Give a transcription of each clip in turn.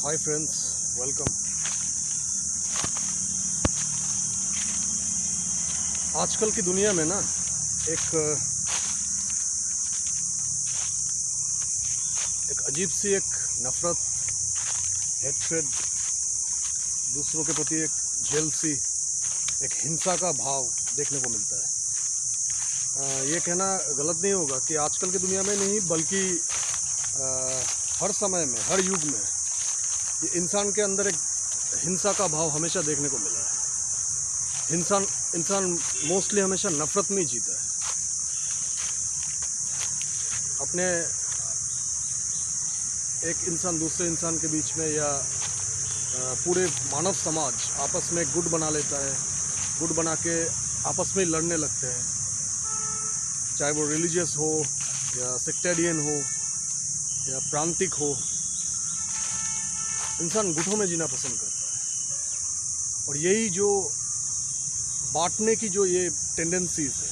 Hi friends, welcome. आजकल की दुनिया में ना एक अजीब सी एक नफ़रत, हेट्रेड, दूसरों के प्रति एक जेलसी, एक हिंसा का भाव देखने को मिलता है। ये कहना गलत नहीं होगा कि आजकल की दुनिया में नहीं बल्कि हर समय में, हर युग में ये इंसान के अंदर एक हिंसा का भाव हमेशा देखने को मिला है। इंसान मोस्टली हमेशा नफ़रत में ही जीता है। अपने एक इंसान दूसरे इंसान के बीच में या पूरे मानव समाज आपस में गुट बना लेता है। गुट बना के आपस में लड़ने लगते हैं, चाहे वो रिलीजियस हो या सेक्टेरियन हो या प्रांतिक हो। इंसान गुटों में जीना पसंद करता है और यही जो बांटने की जो ये टेंडेंसीज है,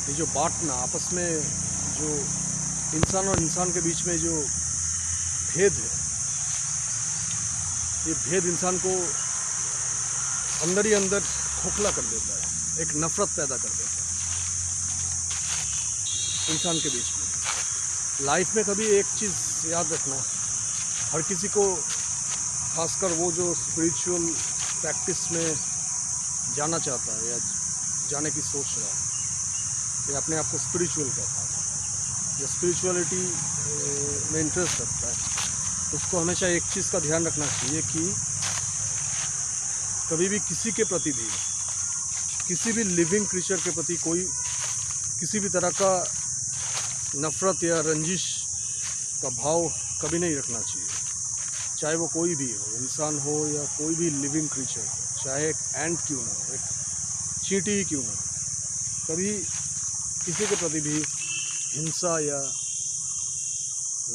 ये जो बांटना, आपस में जो इंसान और इंसान के बीच में जो भेद है, ये भेद इंसान को अंदर ही अंदर खोखला कर देता है, एक नफ़रत पैदा कर देता है इंसान के बीच में। लाइफ में कभी एक चीज़ याद रखना, हर किसी को, खासकर वो जो स्पिरिचुअल प्रैक्टिस में जाना चाहता है या जाने की सोच रहा है, या अपने आप को स्पिरिचुअल कहता है या स्पिरिचुअलिटी में इंटरेस्ट रखता है, उसको हमेशा एक चीज़ का ध्यान रखना चाहिए कि कभी भी किसी के प्रति भी, किसी भी लिविंग क्रीचर के प्रति कोई किसी भी तरह का नफ़रत या रंजिश का भाव कभी नहीं रखना चाहिए। चाहे वो कोई भी हो, इंसान हो या कोई भी लिविंग क्रीचर, चाहे एक एंट क्यों ना हो, एक चींटी ही क्यों ना हो, कभी किसी के प्रति भी हिंसा या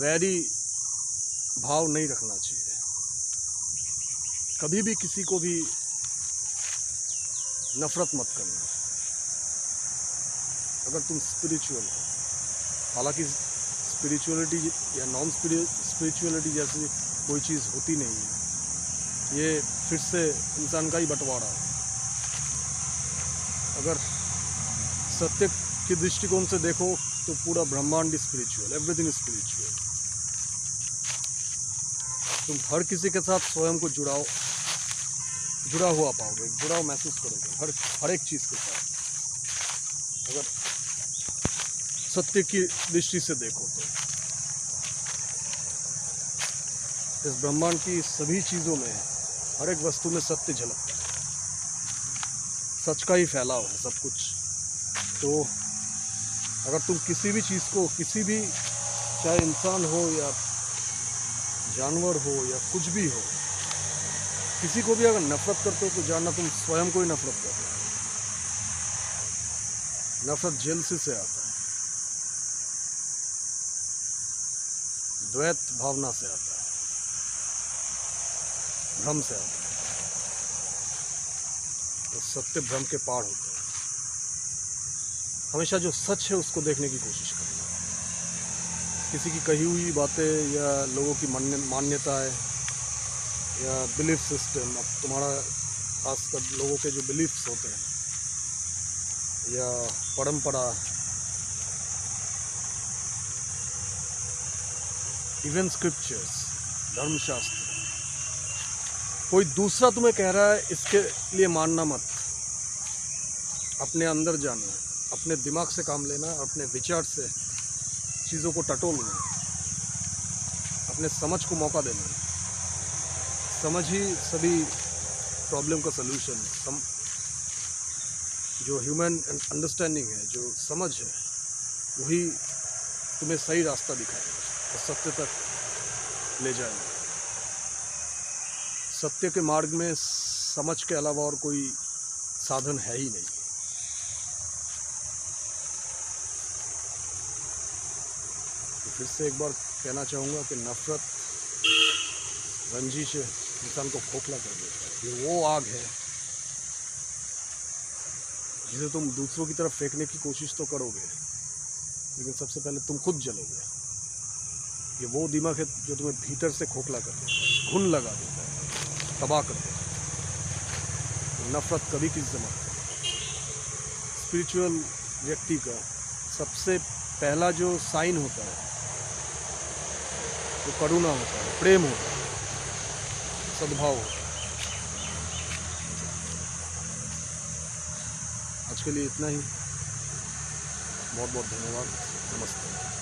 वैरी भाव नहीं रखना चाहिए। कभी भी किसी को भी नफ़रत मत करना अगर तुम स्पिरिचुअल हो। हालांकि स्पिरिचुअलिटी या नॉन स्पिरिचुअलिटी जैसी कोई चीज़ होती नहीं है, ये फिर से इंसान का ही बंटवारा है। अगर सत्य की दृष्टिकोण से देखो तो पूरा ब्रह्मांड स्पिरिचुअल, एवरीथिंग स्पिरिचुअल। तुम हर किसी के साथ स्वयं को जुड़ा हुआ पाओगे, जुड़ाव महसूस करोगे हर एक चीज़ के साथ, अगर सत्य की दृष्टि से देखो तो। इस ब्रह्मांड की सभी चीज़ों में, हर एक वस्तु में सत्य झलकता है, सच का ही फैलाव है सब कुछ। तो अगर तुम किसी भी चीज़ को, किसी भी, चाहे इंसान हो या जानवर हो या कुछ भी हो, किसी को भी अगर नफ़रत करते हो तो जानना तुम स्वयं को ही नफ़रत कर रहे हो। नफ़रत जेलसी से आता है, द्वैत भावना से आता है, भ्रम से आता है। तो सत्य भ्रम के पार होते हैं। हमेशा जो सच है उसको देखने की कोशिश करना। किसी की कही हुई बातें या लोगों की मान्यताएं या बिलीफ सिस्टम, अब तुम्हारा खासकर लोगों के जो बिलीफ्स होते हैं या परंपरा, इवन स्क्रिप्चर्स, धर्मशास्त्र, कोई दूसरा तुम्हें कह रहा है इसके लिए मानना मत। अपने अंदर जाना, अपने दिमाग से काम लेना, अपने विचार से चीज़ों को टटोलना, अपने समझ को मौका देना। समझ ही सभी प्रॉब्लम का सलूशन है। जो ह्यूमन अंडरस्टैंडिंग है, जो समझ है, वही तुम्हें सही रास्ता दिखाएगा और सत्य तक ले जाएगा। सत्य के मार्ग में समझ के अलावा और कोई साधन है ही नहीं। तो फिर से एक बार कहना चाहूँगा कि नफ़रत, रंजिश इंसान को खोखला कर देता है। ये वो आग है जिसे तुम दूसरों की तरफ फेंकने की कोशिश तो करोगे, लेकिन सबसे पहले तुम खुद जलोगे। ये वो दिमाग है जो तुम्हें भीतर से खोखला कर देता है, घुन लगा देता है, तबाह कर देता है। नफरत कभी किसी से मत करो। स्पिरिचुअल व्यक्ति का सबसे पहला जो साइन होता है वो करुणा होता है, प्रेम होता है, सद्भाव होता है। आज के लिए इतना ही। बहुत बहुत धन्यवाद। नमस्ते।